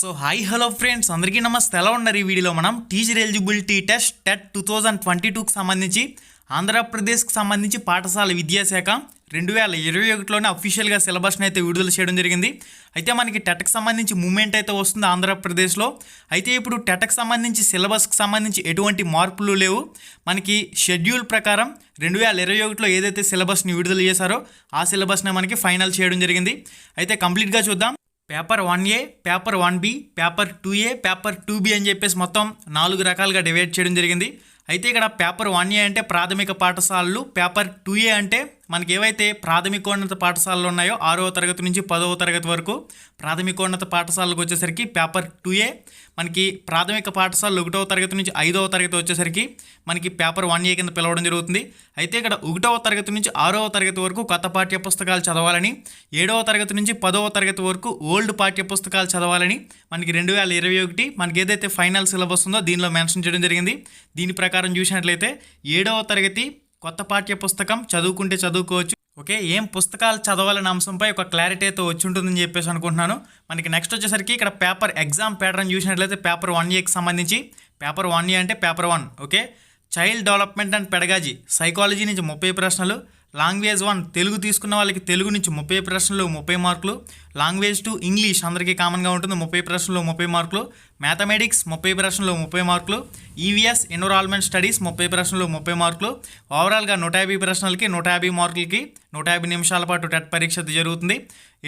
So hi hello friends, అందరికీ నమస్తే. ఎలా ఉన్నారు? ఈ వీడియోలో మనం టీచర్ ఎలిజిబిలిటీ టెస్ట్ టెట్ 2022కి సంబంధించి ఆంధ్రప్రదేశ్కి సంబంధించి పాఠశాల విద్యాశాఖ 2021లోనే అఫీషియల్గా సిలబస్ని అయితే విడుదల చేయడం జరిగింది. అయితే మనకి టెట్కి సంబంధించి మూమెంట్ అయితే వస్తుంది ఆంధ్రప్రదేశ్లో. అయితే ఇప్పుడు టెట్కి సంబంధించి సిలబస్కి సంబంధించి ఎటువంటి మార్పులు లేవు. మనకి షెడ్యూల్ ప్రకారం 2021లో ఏదైతే సిలబస్ని విడుదల చేశారో ఆ సిలబస్ని మనకి ఫైనల్ చేయడం జరిగింది. అయితే కంప్లీట్గా చూద్దాం. Paper 1A, paper 1B, paper 2A, paper 2B అని చెప్పేసి మొత్తం 4 రకాలుగా డివైడ్ చేయడం జరిగింది. అయితే ఇక్కడ పేపర్ 1A అంటే ప్రాథమిక పాఠశాలలు, పేపర్ 2A అంటే మనకి ఏవైతే ప్రాథమికోన్నత పాఠశాలలు ఉన్నాయో 6వ తరగతి నుంచి 10వ తరగతి వరకు ప్రాథమికోన్నత పాఠశాలకు వచ్చేసరికి పేపర్ 2A, మనకి ప్రాథమిక పాఠశాలలు 1వ తరగతి నుంచి 5వ తరగతి వచ్చేసరికి మనకి పేపర్ 1A కింద పిలవడం జరుగుతుంది. అయితే ఇక్కడ 1వ తరగతి నుంచి 6వ తరగతి వరకు కొత్త పాఠ్య పుస్తకాలు చదవాలని, 7వ తరగతి నుంచి 10వ తరగతి వరకు ఓల్డ్ పాఠ్య పుస్తకాలు చదవాలని మనకి 2021 మనకి ఏదైతే ఫైనల్ సిలబస్ ఉందో దీనిలో మెన్షన్ చేయడం జరిగింది. దీని ప్రకారం చూసినట్లయితే 7వ తరగతి కొత్త పాఠ్య పుస్తకం చదువుకుంటే చదువుకోవచ్చు. ఓకే, ఏం పుస్తకాలు చదవాలనే అంశంపై ఒక క్లారిటీ అయితే వచ్చి ఉంటుందని చెప్పేసి అనుకుంటున్నాను. మనకి నెక్స్ట్ వచ్చేసరికి ఇక్కడ పేపర్ ఎగ్జామ్ ప్యాటర్న్ చూసినట్లయితే పేపర్ 1Aకి సంబంధించి పేపర్ 1A అంటే paper 1 okay, child development and pedagogy psychology నుంచి 30 ప్రశ్నలు, లాంగ్వేజ్ 1 తెలుగు తీసుకున్న వాళ్ళకి తెలుగు నుంచి 30 ప్రశ్నలు 30 మార్కులు, లాంగ్వేజ్ 2 ఇంగ్లీష్ అందరికీ కామన్గా ఉంటుంది 30 ప్రశ్నలు 30 మార్కులు, మ్యాథమెటిక్స్ 30 ప్రశ్నలు 30 మార్కులు, ఈవీఎస్ ఎన్విరాన్మెంట్ స్టడీస్ 30 ప్రశ్నలు 30 మార్కులు. ఓవరాల్గా 150 ప్రశ్నలకి 150 మార్కులకి 150 నిమిషాల పాటు టెట్ పరీక్ష జరుగుతుంది.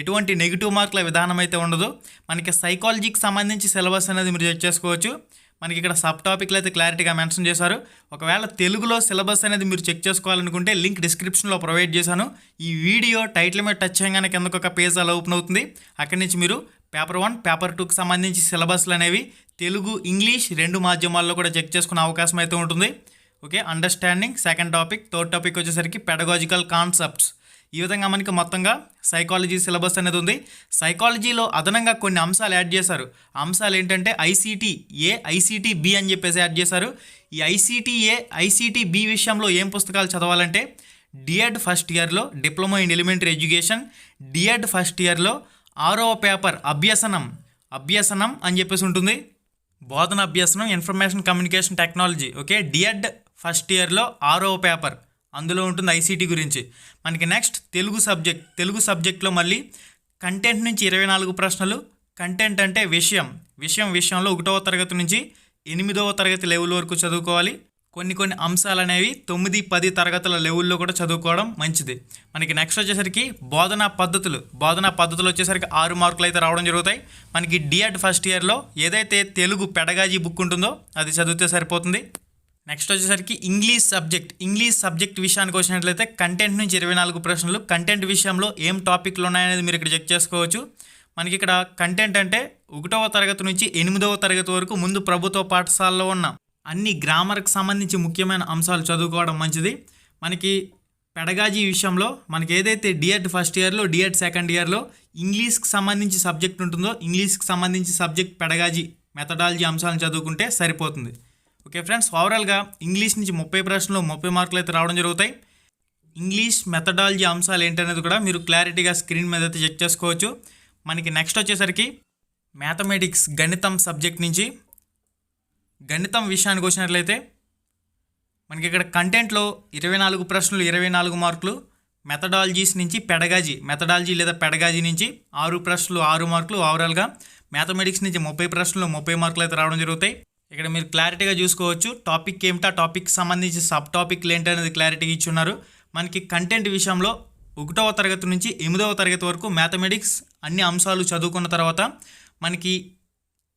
ఎటువంటి నెగిటివ్ మార్కుల విధానం అయితే ఉండదు. మనకి సైకాలజీకి సంబంధించి సిలబస్ అనేది మీరు చెక్ చేసుకోవచ్చు. మనకి ఇక్కడ సబ్ టాపిక్లు అయితే క్లారిటీగా మెన్షన్ చేశారు. ఒకవేళ తెలుగులో సిలబస్ అనేది మీరు చెక్ చేసుకోవాలనుకుంటే లింక్ డిస్క్రిప్షన్లో ప్రొవైడ్ చేశాను. ఈ వీడియో టైటిల్ మీద టచ్ చేయగానే కిందకు ఒక పేజ్ అలా ఓపెన్ అవుతుంది. అక్కడి నుంచి మీరు పేపర్ 1, పేపర్ 2కి సంబంధించి సిలబస్లు అనేవి తెలుగు ఇంగ్లీష్ 2 మాధ్యమాల్లో కూడా చెక్ చేసుకునే అవకాశం అయితే ఉంటుంది. Okay, understanding second topic, third topic వచ్చేసరికి పెడగాజికల్ కాన్సెప్ట్స్. ఈ విధంగా మనకి మొత్తంగా సైకాలజీ సిలబస్ అనేది ఉంది. సైకాలజీలో అదనంగా కొన్ని అంశాలు యాడ్ చేశారు. అంశాలు ఏంటంటే ఐసీటీ ఏ, ఐసీటీ బి అని చెప్పేసి యాడ్ చేశారు. ఈ ఐసీటీ ఏ, ఐసీటీ బి విషయంలో ఏం పుస్తకాలు చదవాలంటే డిఎడ్ ఫస్ట్ ఇయర్లో diploma in elementary education, DEd first ఇయర్లో 6వ పేపర్ అభ్యసనం అని చెప్పేసి ఉంటుంది, బోధన అభ్యసనం information communication technology. Okay, DEd first ఇయర్లో 6వ పేపర్ అందులో ఉంటుంది ఐసీటీ గురించి. మనకి నెక్స్ట్ తెలుగు సబ్జెక్ట్లో మళ్ళీ కంటెంట్ నుంచి 24 ప్రశ్నలు. కంటెంట్ అంటే విషయంలో 1వ తరగతి నుంచి 8వ తరగతి లెవెల్ వరకు చదువుకోవాలి. కొన్ని అంశాలు అనేవి 9, 10 తరగతుల లెవెల్లో కూడా చదువుకోవడం మంచిది. మనకి నెక్స్ట్ వచ్చేసరికి బోధనా పద్ధతులు వచ్చేసరికి 6 మార్కులు అయితే రావడం జరుగుతాయి. మనకి డిఎడ్ ఫస్ట్ ఇయర్లో ఏదైతే తెలుగు పెడగాజీ బుక్ ఉంటుందో అది చదివితే సరిపోతుంది. నెక్స్ట్ వచ్చేసరికి ఇంగ్లీష్ సబ్జెక్ట్ విషయానికి వచ్చినట్లయితే కంటెంట్ నుంచి 24 ప్రశ్నలు. కంటెంట్ విషయంలో ఏం టాపిక్లు ఉన్నాయనేది మీరు ఇక్కడ చెక్ చేసుకోవచ్చు. మనకి ఇక్కడ కంటెంట్ అంటే 1వ తరగతి నుంచి 8వ తరగతి వరకు ముందు ప్రభుత్వ పాఠశాలలో ఉన్న అన్ని గ్రామర్కి సంబంధించి ముఖ్యమైన అంశాలు చదువుకోవడం మంచిది. మనకి పెడగాజీ విషయంలో మనకి ఏదైతే డిఎడ్ ఫస్ట్ ఇయర్లో, డిఎడ్ సెకండ్ ఇయర్లో ఇంగ్లీష్కి సంబంధించి సబ్జెక్ట్ ఉంటుందో ఇంగ్లీష్కి సంబంధించి సబ్జెక్ట్ పెడగాజీ మెథడాలజీ అంశాలను చదువుకుంటే సరిపోతుంది. ఓకే ఫ్రెండ్స్, ఓవరాల్గా ఇంగ్లీష్ నుంచి 30 ప్రశ్నలు 30 మార్కులు అయితే రావడం జరుగుతాయి. ఇంగ్లీష్ మెథడాలజీ అంశాలు ఏంటనేది కూడా మీరు క్లారిటీగా స్క్రీన్ మీద అయితే చెక్ చేసుకోవచ్చు. మనకి నెక్స్ట్ వచ్చేసరికి మ్యాథమెటిక్స్ గణితం సబ్జెక్ట్ నుంచి గణితం విషయానికి వచ్చినట్లయితే మనకి ఇక్కడ కంటెంట్లో 24 ప్రశ్నలు 24 మార్కులు. మెథడాలజీస్ నుంచి మెథడాలజీ లేదా పెడగాజీ నుంచి 6 ప్రశ్నలు 6 మార్కులు. ఓవరాల్గా మ్యాథమెటిక్స్ నుంచి 30 ప్రశ్నలు 30 మార్కులు అయితే రావడం జరుగుతాయి. ఇక్కడ మీరు క్లారిటీగా చూసుకోవచ్చు టాపిక్ ఏమిటా, టాపిక్ సంబంధించి సబ్ టాపిక్లు ఏంటనేది క్లారిటీగా ఇచ్చున్నారు. మనకి కంటెంట్ విషయంలో 1వ తరగతి నుంచి 8వ తరగతి వరకు మ్యాథమెటిక్స్ అన్ని అంశాలు చదువుకున్న తర్వాత మనకి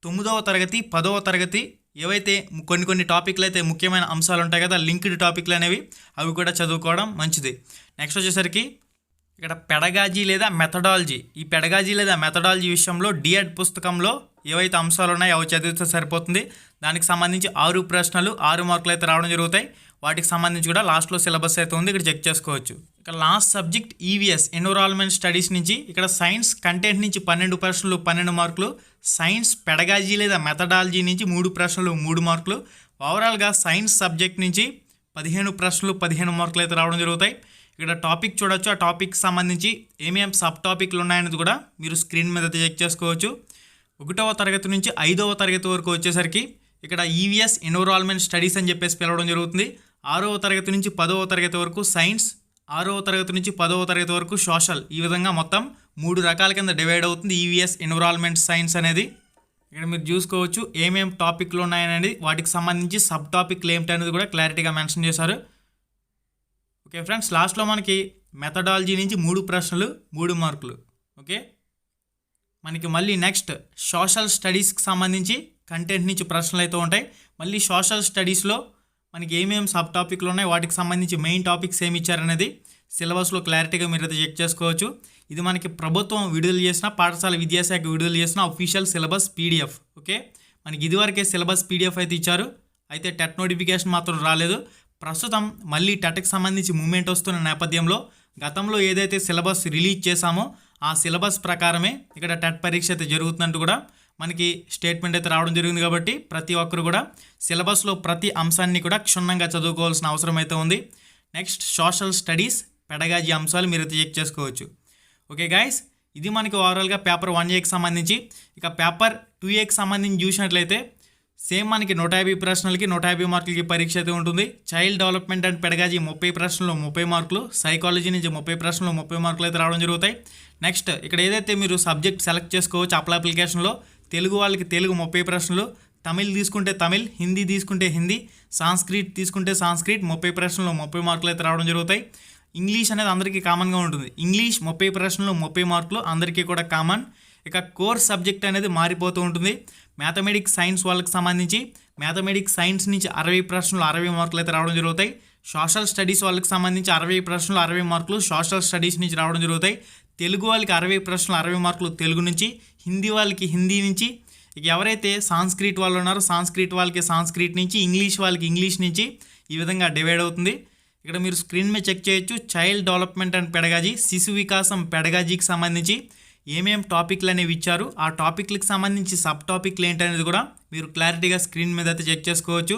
9వ తరగతి 10వ తరగతి ఏవైతే కొన్ని టాపిక్లు అయితే ముఖ్యమైన అంశాలు ఉంటాయి కదా, లింక్డ్ టాపిక్లు అనేవి అవి కూడా చదువుకోవడం మంచిది. నెక్స్ట్ వచ్చేసరికి ఇక్కడ పెడగాజీ లేదా మెథడాలజీ, ఈ పెడగాజీ లేదా మెథడాలజీ విషయంలో డిఎడ్ పుస్తకంలో ఏవైతే అంశాలు ఉన్నాయో అవి చదివితే సరిపోతుంది. దానికి సంబంధించి 6 ప్రశ్నలు 6 మార్కులు అయితే రావడం జరుగుతాయి. వాటికి సంబంధించి కూడా లాస్ట్లో సిలబస్ అయితే ఉంది, ఇక్కడ చెక్ చేసుకోవచ్చు. ఇక్కడ last subject EVS environment studies నుంచి ఇక్కడ సైన్స్ కంటెంట్ నుంచి 12 ప్రశ్నలు 12 మార్కులు, సైన్స్ పెడగాజీ లేదా మెథడాలజీ నుంచి 3 ప్రశ్నలు 3 మార్కులు. ఓవరాల్గా సైన్స్ సబ్జెక్ట్ నుంచి 15 ప్రశ్నలు 15 మార్కులు అయితే రావడం జరుగుతాయి. ఇక్కడ టాపిక్ చూడొచ్చు, ఆ టాపిక్ సంబంధించి ఏమేమి సబ్ టాపిక్లు ఉన్నాయనేది కూడా మీరు స్క్రీన్ మీద అయితే చెక్ చేసుకోవచ్చు. ఒకటవ తరగతి నుంచి 5వ తరగతి వరకు వచ్చేసరికి ఇక్కడ ఈవీఎస్ ఎన్విరాన్మెంట్ స్టడీస్ అని చెప్పేసి పిలవడం జరుగుతుంది. 6వ తరగతి నుంచి 10వ తరగతి వరకు సైన్స్, 6వ తరగతి నుంచి 10వ తరగతి వరకు సోషల్. ఈ విధంగా మొత్తం 3 రకాల కింద డివైడ్ అవుతుంది ఈవీఎస్ ఎన్విరాన్మెంట్ సైన్స్ అనేది. ఇక్కడ మీరు చూసుకోవచ్చు ఏమేం టాపిక్లు ఉన్నాయనేది, వాటికి సంబంధించి సబ్ టాపిక్లు ఏమిటి అనేది కూడా క్లారిటీగా మెన్షన్ చేశారు. ఓకే ఫ్రెండ్స్, లాస్ట్లో మనకి మెథడాలజీ నుంచి 3 ప్రశ్నలు 3 మార్కులు. ఓకే, మనకి మళ్ళీ నెక్స్ట్ సోషల్ స్టడీస్కి సంబంధించి కంటెంట్ నుంచి ప్రశ్నలు అయితే ఉంటాయి. మళ్ళీ సోషల్ స్టడీస్లో మనకి ఏమేమి సబ్ టాపిక్లు ఉన్నాయి, వాటికి సంబంధించి మెయిన్ టాపిక్స్ ఏమి ఇచ్చారనేది సిలబస్లో క్లారిటీగా మీరు అయితే చెక్ చేసుకోవచ్చు. ఇది మనకి ప్రభుత్వం విడుదల చేసిన, పాఠశాల విద్యాశాఖ విడుదల చేసిన అఫీషియల్ సిలబస్ పీడిఎఫ్. ఓకే, మనకి ఇదివరకే సిలబస్ పీడిఎఫ్ అయితే ఇచ్చారు, అయితే టెట్ నోటిఫికేషన్ మాత్రం రాలేదు. ప్రస్తుతం మళ్ళీ టెట్కి సంబంధించి మూమెంట్ వస్తున్న నేపథ్యంలో గతంలో ఏదైతే సిలబస్ రిలీజ్ చేశామో ఆ సిలబస్ ప్రకారమే ఇక్కడ టెట్ పరీక్ష అయితే జరుగుతున్నట్టు కూడా మనకి స్టేట్మెంట్ అయితే రావడం జరిగింది. కాబట్టి ప్రతి ఒక్కరు కూడా సిలబస్లో ప్రతి అంశాన్ని కూడా క్షుణ్ణంగా చదువుకోవాల్సిన అవసరం అయితే ఉంది. నెక్స్ట్ సోషల్ స్టడీస్ పెడగాజీ అంశాలు మీరు అయితే చెక్ చేసుకోవచ్చు. ఓకే గైస్, ఇది మనకి ఓవరాల్గా పేపర్ 1Aకి సంబంధించి. ఇక పేపర్ 2Aకి సంబంధించి చూసినట్లయితే సేమ్ మనకి 150 ప్రశ్నలకి 150 మార్కులకి పరీక్ష అయితే ఉంటుంది. చైల్డ్ డెవలప్మెంట్ అండ్ పెడగాజీ 30 ప్రశ్నలు 30 మార్కులు, సైకాలజీ నుంచి 30 ప్రశ్నలు 30 మార్కులు అయితే రావడం జరుగుతాయి. నెక్స్ట్ ఇక్కడ ఏదైతే మీరు సబ్జెక్ట్ సెలెక్ట్ చేసుకోవచ్చు అప్లికేషన్లో, తెలుగు వాళ్ళకి తెలుగు 30 ప్రశ్నలు, తమిళ్ తీసుకుంటే తమిళ్, హిందీ తీసుకుంటే హిందీ, సాంస్క్రిట్ తీసుకుంటే సాంస్క్రిట్ 30 ప్రశ్నలు 30 మార్కులు అయితే రావడం జరుగుతాయి. ఇంగ్లీష్ అనేది అందరికీ కామన్గా ఉంటుంది. ఇంగ్లీష్ 30 ప్రశ్నలు 30 మార్కులు అందరికీ కూడా కామన్. ఇక కోర్ సబ్జెక్ట్ అనేది మారిపోతూ ఉంటుంది. మ్యాథమెటిక్స్ సైన్స్ వాళ్ళకి సంబంధించి మ్యాథమెటిక్స్ సైన్స్ నుంచి 60 ప్రశ్నలు 60 మార్కులు అయితే రావడం జరుగుతాయి. సోషల్ స్టడీస్ వాళ్ళకి సంబంధించి 60 ప్రశ్నలు 60 మార్కులు సోషల్ స్టడీస్ నుంచి రావడం జరుగుతాయి. తెలుగు వాళ్ళకి 60 ప్రశ్నలు 60 మార్కులు తెలుగు నుంచి, హిందీ వాళ్ళకి హిందీ నుంచి, ఇక ఎవరైతే సాంస్క్రిట్ వాళ్ళు ఉన్నారో సాంస్క్రిట్ వాళ్ళకి సాంస్క్రిట్ నుంచి, ఇంగ్లీష్ వాళ్ళకి ఇంగ్లీష్ నుంచి, ఈ విధంగా డివైడ్ అవుతుంది. ఇక్కడ మీరు స్క్రీన్ మీద చెక్ చేయొచ్చు. చైల్డ్ డెవలప్మెంట్ అండ్ పెడగాజీ, శిశు వికాసం పెడగాజీకి సంబంధించి ఏమేం టాపిక్లు అనేవి ఇచ్చారు, ఆ టాపిక్లకు సంబంధించి సబ్ టాపిక్లు ఏంటనేది కూడా మీరు క్లారిటీగా స్క్రీన్ మీద అయితే చెక్ చేసుకోవచ్చు.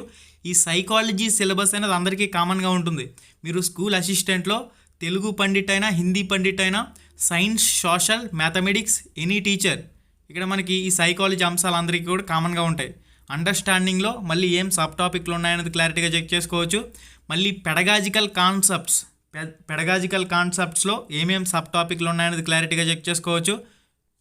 ఈ సైకాలజీ సిలబస్ అనేది అందరికీ కామన్గా ఉంటుంది. మీరు స్కూల్ అసిస్టెంట్లో తెలుగు పండిట్ అయినా, హిందీ పండిట్ అయినా, science, social, mathematics, any teacher, ఇక్కడ మనకి ఈ సైకాలజీ అంశాలు అందరికీ కూడా కామన్గా ఉంటాయి. అండర్స్టాండింగ్లో మళ్ళీ ఏం సబ్ టాపిక్లు ఉన్నాయనేది క్లారిటీగా చెక్ చేసుకోవచ్చు. మళ్ళీ పెడగాజికల్ కాన్సెప్ట్స్లో ఏమేం సబ్ టాపిక్లు ఉన్నాయనేది క్లారిటీగా చెక్ చేసుకోవచ్చు.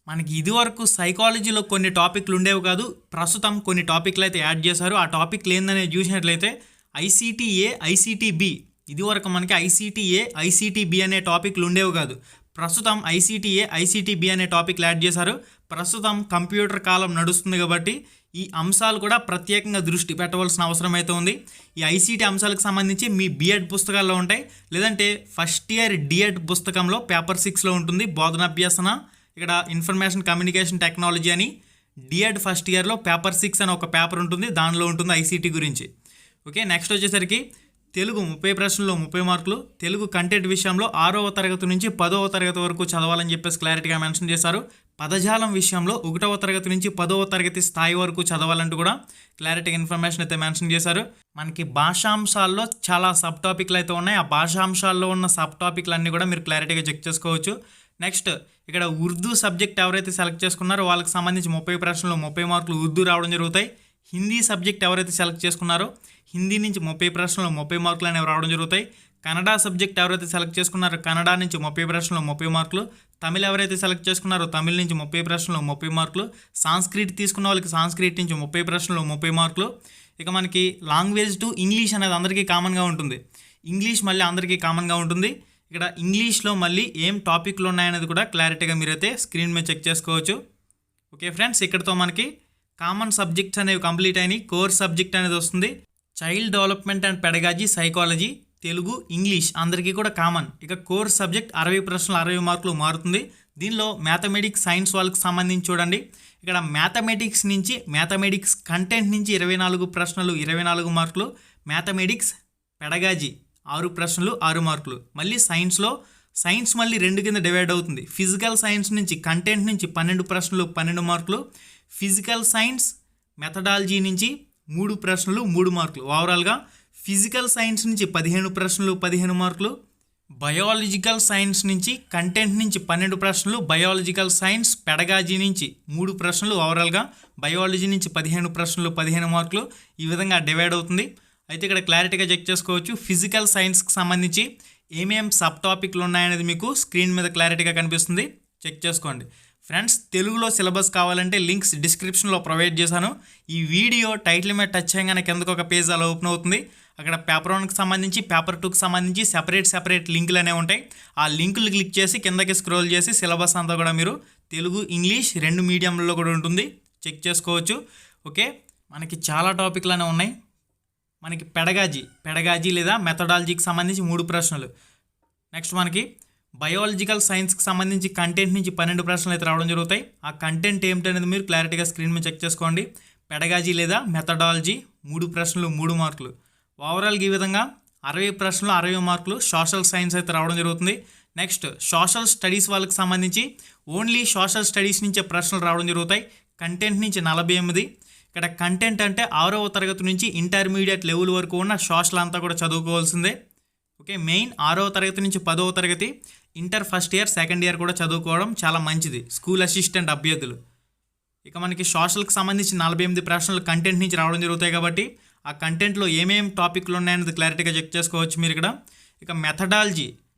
మనకి ఇదివరకు సైకాలజీలో కొన్ని టాపిక్లు ఉండేవి కాదు, ప్రస్తుతం కొన్ని టాపిక్లు అయితే యాడ్ చేశారు. ఆ టాపిక్లు ఏందనేది చూసినట్లయితే ఐసీటీఏ, ఐసీటీబీ. ఇదివరకు మనకి ఐసీటీఏ, ఐసీటీబీ అనే టాపిక్లు ఉండేవి కాదు, ప్రస్తుతం ఐసీటీఏ, ఐసీటీబీ అనే టాపిక్లు యాడ్ చేశారు. ప్రస్తుతం కంప్యూటర్ కాలం నడుస్తుంది కాబట్టి ఈ అంశాలు కూడా ప్రత్యేకంగా దృష్టి పెట్టవలసిన అవసరం అయితే ఉంది. ఈ ఐసీటీ అంశాలకు సంబంధించి మీ బీఎడ్ పుస్తకాల్లో ఉంటాయి, లేదంటే ఫస్ట్ ఇయర్ డిఎడ్ పుస్తకంలో పేపర్ 6లో ఉంటుంది బోధనాభ్యాసన. ఇక్కడ ఇన్ఫర్మేషన్ కమ్యూనికేషన్ టెక్నాలజీ అని డిఎడ్ ఫస్ట్ ఇయర్లో పేపర్ 6 అని ఒక పేపర్ ఉంటుంది, దానిలో ఉంటుంది ఐసీటీ గురించి. ఓకే, నెక్స్ట్ వచ్చేసరికి తెలుగు 30 ప్రశ్నలు 30 మార్కులు. తెలుగు కంటెంట్ విషయంలో 6వ తరగతి నుంచి 10వ తరగతి వరకు చదవాలని చెప్పేసి క్లారిటీగా మెన్షన్ చేశారు. పదజాలం విషయంలో 1వ తరగతి నుంచి 10వ తరగతి స్థాయి వరకు చదవాలంటూ కూడా క్లారిటీగా ఇన్ఫర్మేషన్ అయితే మెన్షన్ చేశారు. మనకి భాషాంశాల్లో చాలా సబ్ టాపిక్లు అయితే ఉన్నాయి. ఆ భాషాంశాల్లో ఉన్న సబ్ టాపిక్లు అన్నీ కూడా మీరు క్లారిటీగా చెక్ చేసుకోవచ్చు. నెక్స్ట్ ఇక్కడ ఉర్దూ సబ్జెక్ట్ ఎవరైతే సెలెక్ట్ చేసుకున్నారో వాళ్ళకి సంబంధించి 30 ప్రశ్నలు 30 మార్కులు ఉర్దూ రావడం జరుగుతాయి. హిందీ సబ్జెక్ట్ ఎవరైతే సెలెక్ట్ చేసుకున్నారో హిందీ నుంచి 30 ప్రశ్నలు 30 మార్కులు అనేవి రావడం జరుగుతాయి. కన్నడ సబ్జెక్ట్ ఎవరైతే సెలెక్ట్ చేసుకున్నారో కన్నడ నుంచి 30 ప్రశ్నలు 30 మార్కులు. తమిళ్ ఎవరైతే సెలెక్ట్ చేసుకున్నారో తమిళ్ నుంచి 30 ప్రశ్నలు 30 మార్కులు. సాంస్క్రిట్ తీసుకున్న వాళ్ళకి సాంస్క్రిట్ నుంచి 30 ప్రశ్నలు 30 మార్కులు. ఇక మనకి లాంగ్వేజ్ టు ఇంగ్లీష్ అనేది అందరికీ కామన్గా ఉంటుంది. ఇంగ్లీష్ మళ్ళీ అందరికీ కామన్గా ఉంటుంది. ఇక్కడ ఇంగ్లీష్లో మళ్ళీ ఏం టాపిక్లు ఉన్నాయనేది కూడా క్లారిటీగా మీరైతే స్క్రీన్ మీద చెక్ చేసుకోవచ్చు. ఓకే ఫ్రెండ్స్, ఇక్కడతో మనకి కామన్ సబ్జెక్ట్స్ అనేవి కంప్లీట్ అయినాయి. కోర్ సబ్జెక్ట్ అనేది వస్తుంది. Child development and pedagogy, psychology, Telugu, English అందరికీ కూడా కామన్. ఇక కోర్ సబ్జెక్ట్ 60 ప్రశ్నలు 60 మార్కులు మారుతుంది. దీనిలో మ్యాథమెటిక్స్ సైన్స్ వాళ్ళకి సంబంధించి చూడండి, ఇక్కడ మ్యాథమెటిక్స్ కంటెంట్ నుంచి 24 ప్రశ్నలు 24 మార్కులు. మ్యాథమెటిక్స్ పెడగాజీ 6 ప్రశ్నలు 6 మార్కులు. మళ్ళీ సైన్స్ మళ్ళీ 2 కింద డివైడ్ అవుతుంది. ఫిజికల్ సైన్స్ నుంచి కంటెంట్ నుంచి 12 ప్రశ్నలు 12 మార్కులు. ఫిజికల్ సైన్స్ మెథడాలజీ నుంచి 3 ప్రశ్నలు 3 మార్కులు. ఓవరాల్గా ఫిజికల్ సైన్స్ నుంచి 15 ప్రశ్నలు 15 మార్కులు. బయాలజికల్ సైన్స్ నుంచి కంటెంట్ నుంచి 12 ప్రశ్నలు, బయాలజికల్ సైన్స్ పెడగాజీ నుంచి 3 ప్రశ్నలు, ఓవరాల్గా బయాలజీ నుంచి 15 ప్రశ్నలు 15 మార్కులు ఈ విధంగా డివైడ్ అవుతుంది. అయితే ఇక్కడ క్లారిటీగా చెక్ చేసుకోవచ్చు. ఫిజికల్ సైన్స్కి సంబంధించి ఏమేం సబ్ టాపిక్లు ఉన్నాయనేది మీకు స్క్రీన్ మీద క్లారిటీగా కనిపిస్తుంది, చెక్ చేసుకోండి. ఫ్రెండ్స్, తెలుగులో సిలబస్ కావాలంటే లింక్స్ డిస్క్రిప్షన్లో ప్రొవైడ్ చేశాను. ఈ వీడియో టైటిల్ మీద టచ్ చేయగానే కిందకు ఒక పేజ్ అలా ఓపెన్ అవుతుంది. అక్కడ పేపర్ 1కి సంబంధించి పేపర్ 2కి సంబంధించి సెపరేట్ లింకులు అనేవి ఉంటాయి. ఆ లింకులు క్లిక్ చేసి కిందకి స్క్రోల్ చేసి సిలబస్ అంతా కూడా మీరు తెలుగు ఇంగ్లీష్ 2 మీడియంలో కూడా ఉంటుంది, చెక్ చేసుకోవచ్చు. ఓకే, మనకి చాలా టాపిక్లు అనేవి ఉన్నాయి. మనకి పెడగాజీ లేదా మెథడాలజీకి సంబంధించి 3 ప్రశ్నలు. నెక్స్ట్ మనకి బయాలజికల్ సైన్స్కి సంబంధించి కంటెంట్ నుంచి 12 ప్రశ్నలు అయితే రావడం జరుగుతాయి. ఆ కంటెంట్ ఏమిటనేది మీరు క్లారిటీగా స్క్రీన్ మీద చెక్ చేసుకోండి. పెడగాజీ లేదా మెథడాలజీ 3 ప్రశ్నలు 3 మార్కులు. ఓవరాల్గా ఈ విధంగా 60 ప్రశ్నలు 60 మార్కులు సోషల్ సైన్స్ అయితే రావడం జరుగుతుంది. నెక్స్ట్ సోషల్ స్టడీస్ వాళ్ళకి సంబంధించి ఓన్లీ సోషల్ స్టడీస్ నుంచే ప్రశ్నలు రావడం జరుగుతాయి. కంటెంట్ నుంచి 48. ఇక్కడ కంటెంట్ అంటే 6వ తరగతి నుంచి ఇంటర్మీడియట్ లెవెల్ వరకు ఉన్న సోషల్ అంతా కూడా చదువుకోవాల్సిందే. ఓకే, మెయిన్ 6వ తరగతి నుంచి 10వ తరగతి inter first year second year కూడా చదువుకోవడం చాలా మంచిది స్కూల్ అసిస్టెంట్ అభ్యర్థులు. ఇక మనకి సోషల్కి సంబంధించి 48 ప్రశ్నలు కంటెంట్ నుంచి రావడం జరుగుతాయి కాబట్టి ఆ కంటెంట్లో ఏమేం టాపిక్లు ఉన్నాయనేది క్లారిటీగా చెక్ చేసుకోవచ్చు మీరు ఇక్కడ. ఇక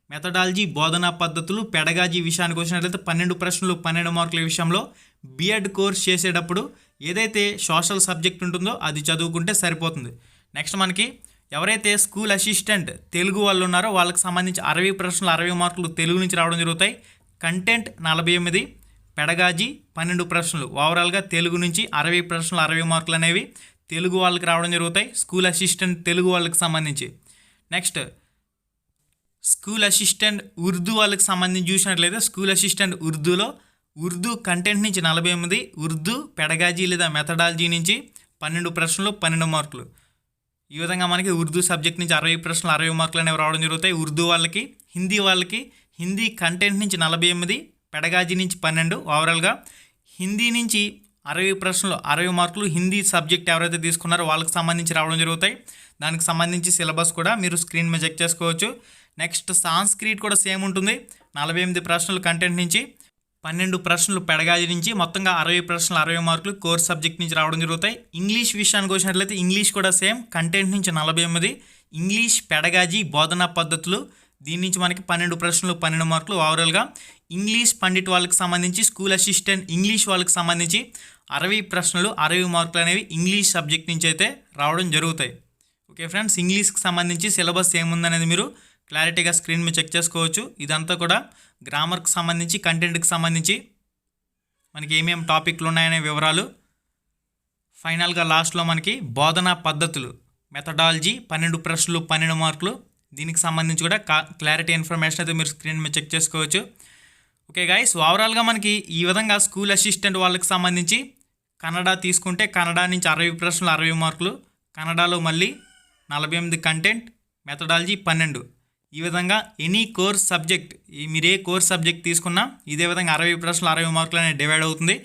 మెథడాలజీ బోధనా పద్ధతులు పెడగాజీ విషయానికి వచ్చినట్లయితే 12 ప్రశ్నలు 12 మార్కుల విషయంలో బీఎడ్ కోర్స్ చేసేటప్పుడు ఏదైతే సోషల్ సబ్జెక్ట్ ఉంటుందో అది చదువుకుంటే సరిపోతుంది. నెక్స్ట్ మనకి ఎవరైతే స్కూల్ అసిస్టెంట్ తెలుగు వాళ్ళు ఉన్నారో వాళ్ళకి సంబంధించి 60 ప్రశ్నలు 60 మార్కులు తెలుగు నుంచి రావడం జరుగుతాయి. కంటెంట్ 48, పెడగాజీ 12 ప్రశ్నలు. ఓవరాల్గా తెలుగు నుంచి 60 ప్రశ్నలు 60 మార్కులు అనేవి తెలుగు వాళ్ళకి రావడం జరుగుతాయి స్కూల్ అసిస్టెంట్ తెలుగు వాళ్ళకి సంబంధించి. నెక్స్ట్ స్కూల్ అసిస్టెంట్ ఉర్దూ వాళ్ళకి సంబంధించి చూసినట్లయితే స్కూల్ అసిస్టెంట్ ఉర్దూ కంటెంట్ నుంచి 48, ఉర్దూ పెడగాజీ లేదా మెథడాలజీ నుంచి 12 ప్రశ్నలు 12 మార్కులు. ఈ విధంగా మనకి ఉర్దూ సబ్జెక్ట్ నుంచి 60 ప్రశ్నలు 60 మార్కులు అనేవి రావడం జరుగుతాయి. ఉర్దూ వాళ్ళకి హిందీ కంటెంట్ నుంచి 48, పెడగాజీ నుంచి 12. ఓవరాల్గా హిందీ నుంచి 60 ప్రశ్నలు 60 మార్కులు హిందీ సబ్జెక్ట్ ఎవరైతే తీసుకున్నారో వాళ్ళకి సంబంధించి రావడం జరుగుతాయి. దానికి సంబంధించి సిలబస్ కూడా మీరు స్క్రీన్ మీద చెక్ చేసుకోవచ్చు. నెక్స్ట్ సాంస్క్రిట్ కూడా సేమ్ ఉంటుంది. 48 ప్రశ్నలు కంటెంట్ నుంచి 12 ప్రశ్నలు పెడగాజీ నుంచి, మొత్తంగా 60 ప్రశ్నలు 60 మార్కులు కోర్స్ సబ్జెక్ట్ నుంచి రావడం జరుగుతాయి. ఇంగ్లీష్ విషయానికి వచ్చినట్లయితే ఇంగ్లీష్ కూడా సేమ్ కంటెంట్ నుంచి 48, ఇంగ్లీష్ పెడగాజీ బోధనా పద్ధతులు దీని నుంచి మనకి 12 ప్రశ్నలు 12 మార్కులు. ఓవరాల్గా ఇంగ్లీష్ పండిట్ వాళ్ళకి సంబంధించి స్కూల్ అసిస్టెంట్ ఇంగ్లీష్ వాళ్ళకి సంబంధించి 60 ప్రశ్నలు 60 మార్కులు అనేవి ఇంగ్లీష్ సబ్జెక్ట్ నుంచి అయితే రావడం జరుగుతాయి. ఓకే ఫ్రెండ్స్, ఇంగ్లీష్కి సంబంధించి సిలబస్ ఏముందనేది మీరు క్లారిటీగా స్క్రీన్ మీద చెక్ చేసుకోవచ్చు. ఇదంతా కూడా గ్రామర్కి సంబంధించి కంటెంట్కి సంబంధించి మనకి ఏమేమి టాపిక్లు ఉన్నాయనే వివరాలు. ఫైనల్గా లాస్ట్లో మనకి బోధనా పద్ధతులు మెథడాలజీ 12 ప్రశ్నలు 12 మార్కులు దీనికి సంబంధించి కూడా క్లారిటీ ఇన్ఫర్మేషన్ అయితే మీరు స్క్రీన్ మీద చెక్ చేసుకోవచ్చు. ఓకే గైస్, ఓవరాల్గా మనకి ఈ విధంగా స్కూల్ అసిస్టెంట్ వాళ్ళకి సంబంధించి కన్నడ తీసుకుంటే కన్నడ నుంచి 60 ప్రశ్నలు 60 మార్కులు, కన్నడలో మళ్ళీ 48 కంటెంట్, మెథడాలజీ 12. ఈ విధంగా ఎనీ కోర్స్ సబ్జెక్ట్ మీరు ఏ కోర్స్ సబ్జెక్ట్ తీసుకున్నా ఇదే విధంగా 60 ప్రశ్నలు 60 మార్కులు అనేది డివైడ్ అవుతుంది.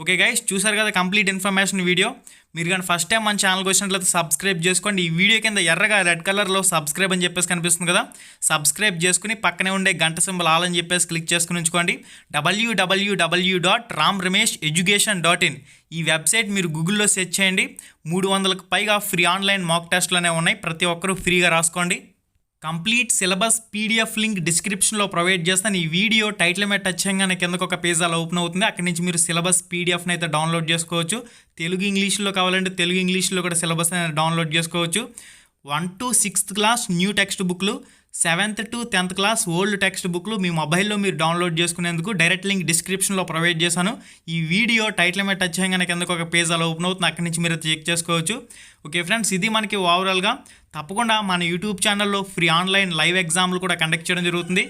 ఓకే గైస్, చూసారు కదా కంప్లీట్ ఇన్ఫర్మేషన్ వీడియో. మీరు కానీ ఫస్ట్ టైం మన ఛానల్కి వచ్చినట్లయితే సబ్స్క్రైబ్ చేసుకోండి. ఈ వీడియో కింద ఎర్రగా రెడ్ కలర్లో సబ్స్క్రైబ్ అని చెప్పేసి కనిపిస్తుంది కదా, సబ్స్క్రైబ్ చేసుకుని పక్కనే ఉండే గంట సింబల్ ఆల్ అని చెప్పేసి క్లిక్ చేసుకుని ఉంచుకోండి. www.ramramesheducation.in ఈ వెబ్సైట్ మీరు గూగుల్లో సెర్చ్ చేయండి. 300కు పైగా ఫ్రీ ఆన్లైన్ మాక్ టెస్ట్లు అనేవి ఉన్నాయి, ప్రతి ఒక్కరూ ఫ్రీగా రాసుకోండి. కంప్లీట్ సిలబస్ పీడిఎఫ్ లింక్ డిస్క్రిప్షన్లో ప్రొవైడ్ చేస్తాను. ఈ వీడియో టైటిల్ మీద టచ్ చేయగానే కిందకు ఒక పేజ్ అలా ఓపెన్ అవుతుంది. అక్కడి నుంచి మీరు సిలబస్ పీడిఎఫ్ని అయితే డౌన్లోడ్ చేసుకోవచ్చు. తెలుగు ఇంగ్లీష్లో కావాలంటే తెలుగు ఇంగ్లీష్లో కూడా సిలబస్ అనేది డౌన్లోడ్ చేసుకోవచ్చు. 1 to 6th class new text బుక్లు, 7th to 10th class old text బుక్లు మీ మొబైల్లో మీరు డౌన్లోడ్ చేసుకునేందుకు డైరెక్ట్ లింక్ డిస్క్రిప్షన్లో ప్రొవైడ్ చేశాను. ఈ వీడియో టైటిల్ మీద టచ్ చేయగానే కిందకు ఒక పేజ్ అలా ఓపెన్ అవుతుంది, అక్కడి నుంచి మీరు చెక్ చేసుకోవచ్చు. ఓకే ఫ్రెండ్స్, ఇది మనకి ఓవరాల్గా తప్పకుండా మన యూట్యూబ్ ఛానల్లో ఫ్రీ ఆన్లైన్ లైవ్ ఎగ్జామ్లు కూడా కండక్ట్ చేయడం జరుగుతుంది.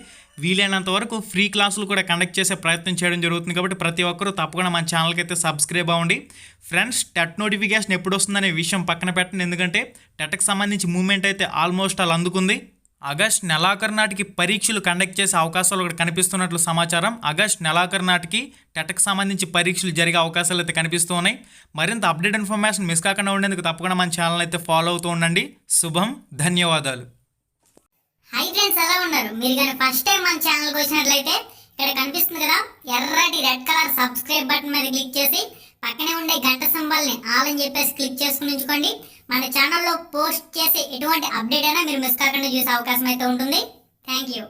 వీలైనంత వరకు ఫ్రీ క్లాసులు కూడా కండక్ట్ చేసే ప్రయత్నం చేయడం జరుగుతుంది. కాబట్టి ప్రతి ఒక్కరూ తప్పకుండా మన ఛానల్కి అయితే సబ్స్క్రైబ్ అవ్వండి. ఫ్రెండ్స్, టెట్ నోటిఫికేషన్ ఎప్పుడు వస్తుందనే విషయం పక్కన పెట్టండి, ఎందుకంటే టెట్కి సంబంధించి మూవ్మెంట్ అయితే ఆల్మోస్ట్ అలా అందుకుంది. ఆగస్ట్ నెలాఖరు నాటికి పరీక్షలు కండక్ట్ చేసే అవకాశాలు కూడా కనిపిస్తున్నట్లు సమాచారం. ఆగస్ట్ నెలాఖరు నాటికి టెట్కి సంబంధించి పరీక్షలు జరిగే అవకాశాలు అయితే కనిపిస్తూ ఉన్నాయి. మరింత అప్డేట్ ఇన్ఫర్మేషన్ మిస్ కాకుండా ఉండేందుకు తప్పకుండా మన ఛానల్ అయితే ఫాలో అవుతూ ఉండండి. శుభం, ధన్యవాదాలు. హై ఫ్రెండ్స్, ఎలా ఉన్నారు? మీరు కానీ ఫస్ట్ టైం మన ఛానల్కి వచ్చినట్లయితే ఇక్కడ కనిపిస్తుంది కదా ఎర్రటి రెడ్ కలర్ సబ్స్క్రైబ్ బటన్ మీద క్లిక్ చేసి పక్కనే ఉండే గంట సింబల్ని ఆల్ అని చెప్పేసి క్లిక్ చేసుకుని ఉంచుకోండి. మన ఛానల్లో పోస్ట్ చేసే ఎటువంటి అప్డేట్ అయినా మీరు మిస్ కాకుండా చూసే అవకాశం అయితే ఉంటుంది. Thank you.